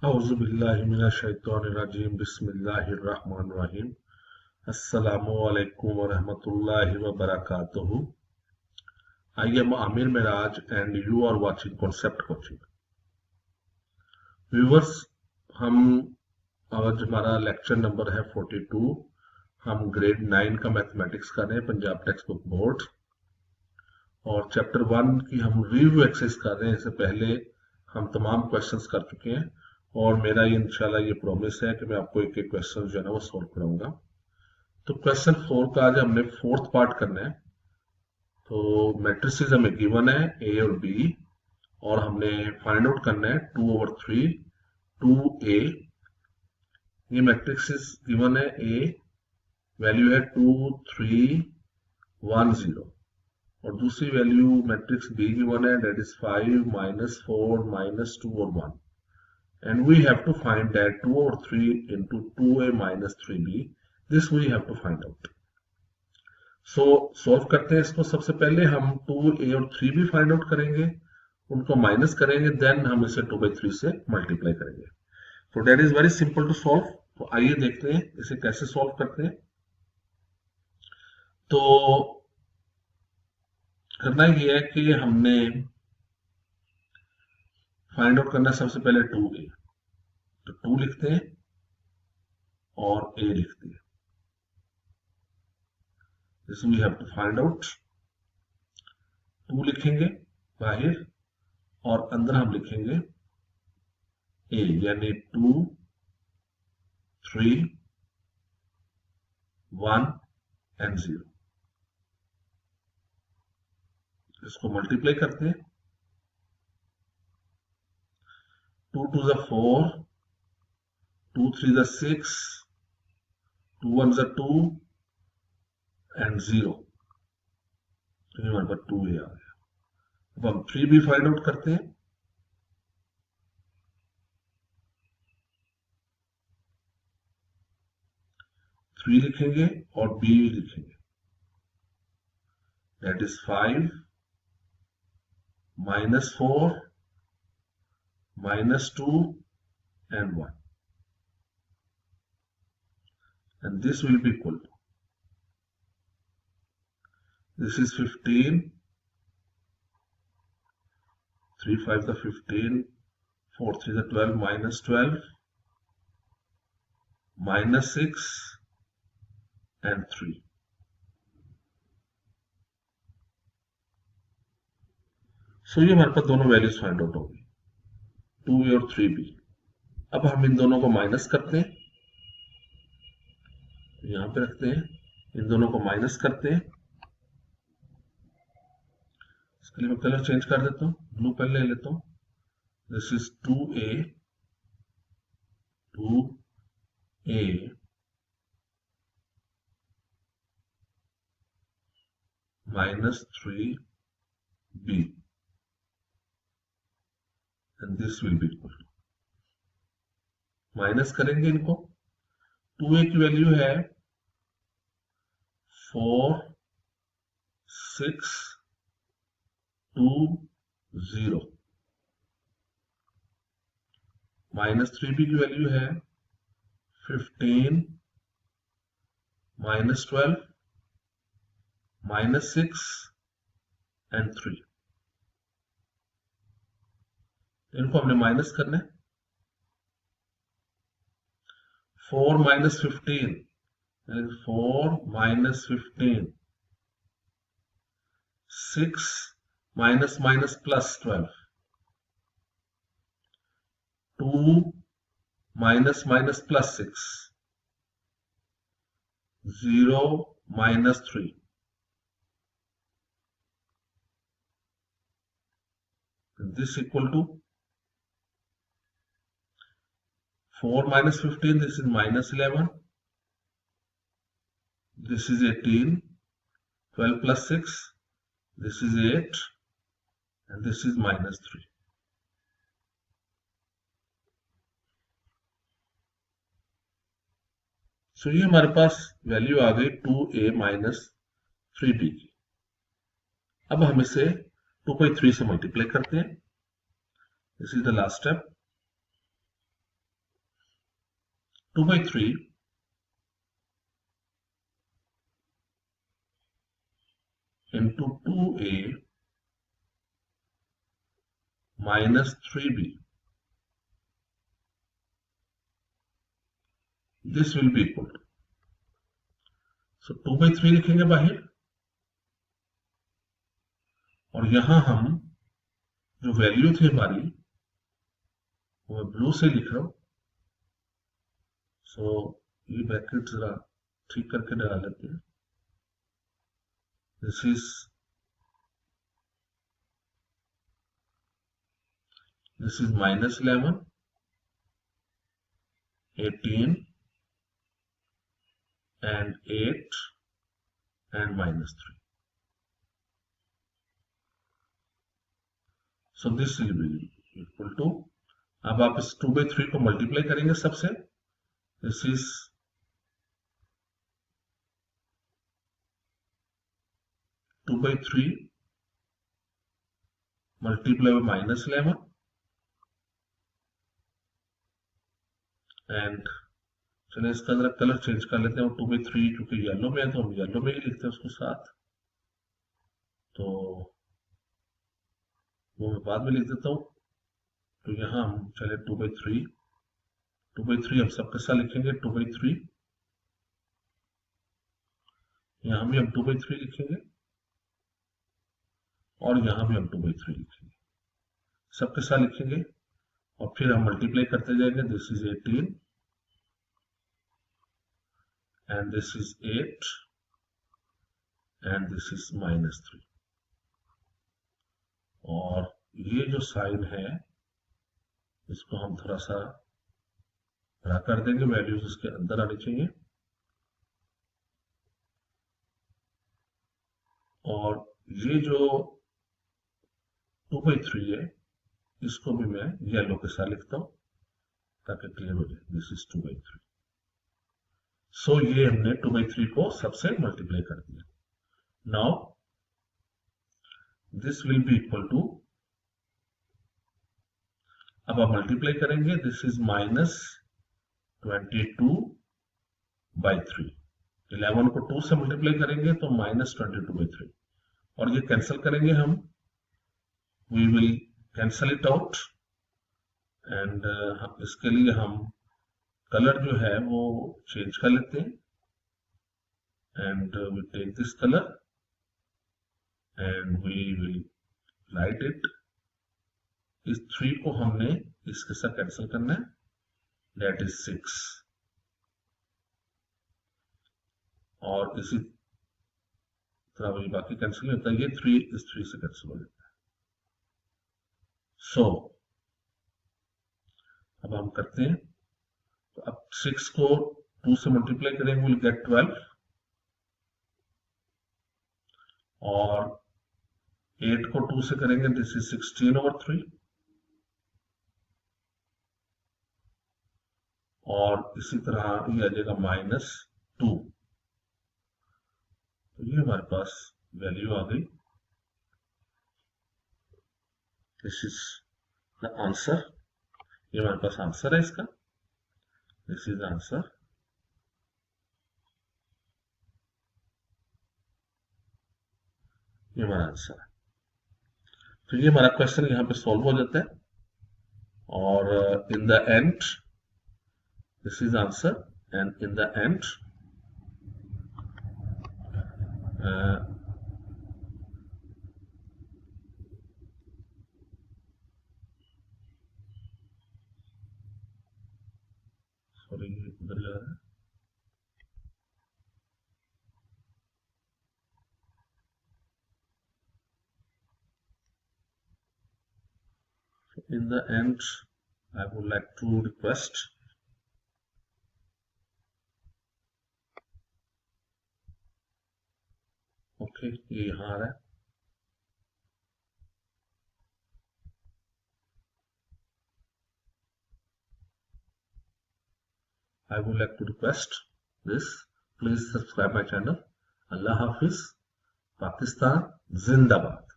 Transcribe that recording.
औज़ुबिल्लाहिमिनश्शैतानिर्रजीम बिस्मिल्लाहिर्रहमानिर्रहीम अस्सलामुअलैकुम वरहमतुल्लाहि वबरकातुहू। I am Amir Miraj and you are watching Concept Coaching. Viewers, हम आज हमारा लेक्चर नंबर है 42। हम ग्रेड 9 का मैथमेटिक्स कर रहे हैं पंजाब टेक्स्ट बुक बोर्ड और चैप्टर 1 की हम रिव्यू एक्सरसाइज कर रहे हैं। इससे पहले हम तमाम क्वेश्चंस कर चुके हैं और मेरा ये इंशाल्लाह ये प्रॉमिस है कि मैं आपको एक एक क्वेश्चन जो है ना वो सॉल्व कराऊंगा। तो क्वेश्चन 4 का आज हमने फोर्थ पार्ट करना है। तो मैट्रिसेस हमें गिवन है ए और बी और हमने फाइंड आउट करना है 2/3 2a। ये मैट्रिसेस गिवन है, ए वैल्यू है 2 3 1 0 और दूसरी वैल्यू मैट्रिक्स बी गिवन है, दैट इज 5 -4 -2 और 1 and we have to find that 2/3 into 2a minus 3b. This we have to find out. So solve करते हैं इसको। सबसे पहले हम 2a और 3b फाइंड आउट करेंगे, उनको माइनस करेंगे, देन हम इसे 2/3 से मल्टीप्लाई करेंगे। तो that is very simple to solve. तो आइए देखते हैं इसे कैसे सॉल्व करते हैं। तो करना ये है कि हमने फाइंड आउट करना है सबसे पहले 2a, तो 2 लिखते हैं और a लिखते हैं। This we have to find out। 2 लिखेंगे बाहर और अंदर हम लिखेंगे a, यानी 2 3 1 and 0। इसको मल्टीप्लाई करते हैं। 2 2 is 4, 2 3 is 6, 2 1 is 2 and 0। तो ये हमारे पास 2a आ गया। अब हम 3b फाइंड आउट करते हैं। थ्री लिखेंगे और b लिखेंगे, that is 5 -4 -2 and 1 and this will be equal to, this is 15, 3 5 the 15, 4 3 the 12, -12 -6 and 3। सो ये हमारे पास दोनों वैल्यूज फाइंड आउट होगी, 2a और 3b। अब हम इन दोनों को माइनस करते हैं, यहां पे रखते हैं, इन दोनों को माइनस करते हैं। इसके लिए मैं कलर चेंज कर देता हूं, ब्लू पेन ले लेता हूं। This is 2a minus 3b and this will be equal to, minus करेंगे इनको। 2a की वैल्यू है 4 6 2 0, माइनस 3b की वैल्यू है 15 -12 -6 and 3। इनको हमने माइनस करना है। 4 - 15 4 - 15, 6 - +12, 2 - +6, 0 - 3। This equal to 4 - 15, this is -11, this is 18, 12 + 6, this is 8 and this is -3। सो ये हमारे पास वैल्यू आ गई 2a - 3b की। अब हम इसे 2/3 से मल्टीप्लाई करते हैं। This is the last step. 2/3 into 2a minus 3b. This will be equal to, so 2/3 लिखेंगे बाहर, और यहां हम जो वैल्यू थी हमारी वो मैं ब्लू से लिख रहा हूं। सो ये ब्रैकेट जरा ठीक करके लगा लेते हैं। This is -11, 18 and 8 and -3. So this will be equal to, अब आप इस 2/3 को मल्टीप्लाई करेंगे सबसे। This is 2/3 multiply by -11 and चलिए इसका जरा कलर चेंज कर लेते हैं। 2/3 क्योंकि येलो में है तो हम येलो में ही लिखते हैं उसको साथ, तो वो मैं बाद में लिख देता हूं। तो यहां हम चले 2/3 हम सबके साथ लिखेंगे 2/3, यहां भी हम 2/3 लिखेंगे और यहां भी हम 2/3 लिखेंगे, सबके साथ लिखेंगे और फिर हम मल्टीप्लाई करते जाएंगे। This is 18 and this is 8 and this is -3, और ये जो साइन है इसको हम थोड़ा सा बड़ा कर देंगे, वैल्यूज इसके अंदर आनी चाहिए, और ये जो 2/3 है इसको भी मैं येलो के साथ लिखता हूं ताकि क्लियर हो जाए। This is 2/3। सो ये हमने 2/3 को सबसे मल्टीप्लाई कर दिया। Now this will be equal to, अब आप मल्टीप्लाई करेंगे, दिस इज -22/3। 11 को 2 से मल्टीप्लाई करेंगे तो -22/3, और ये कैंसिल करेंगे हम, we will cancel it out, and इसके लिए हम कलर जो है वो चेंज कर लेते हैं, and we take this colour and we will write it. इस 3 को हमने इसके साथ कैंसिल करना है, दैट इज 6, और इसी तरह वही बाकी कैंसिल होता है, ये 3 इस 3 से कैंसिल हो जाता है। सो अब हम करते हैं, तो अब 6 को 2 से मल्टीप्लाई करेंगे, विल गेट 12, और 8 को 2 से करेंगे, दिस इज 16/3, और इसी तरह ये आ जाएगा -2। तो ये हमारे पास वैल्यू आ गई। दिस इज द आंसर, ये हमारे पास आंसर है इसका, दिस इज आंसर। ये हमारा आंसर है। तो ये हमारा क्वेश्चन यहाँ पे सॉल्व हो जाता है, और in the end this is answer, and in the end sorry इधर जा रहा है, in the end I would like to request ये यहाँ आ रहा है, I would like to request this, please subscribe my channel. Allah Hafiz, Pakistan Zindabad.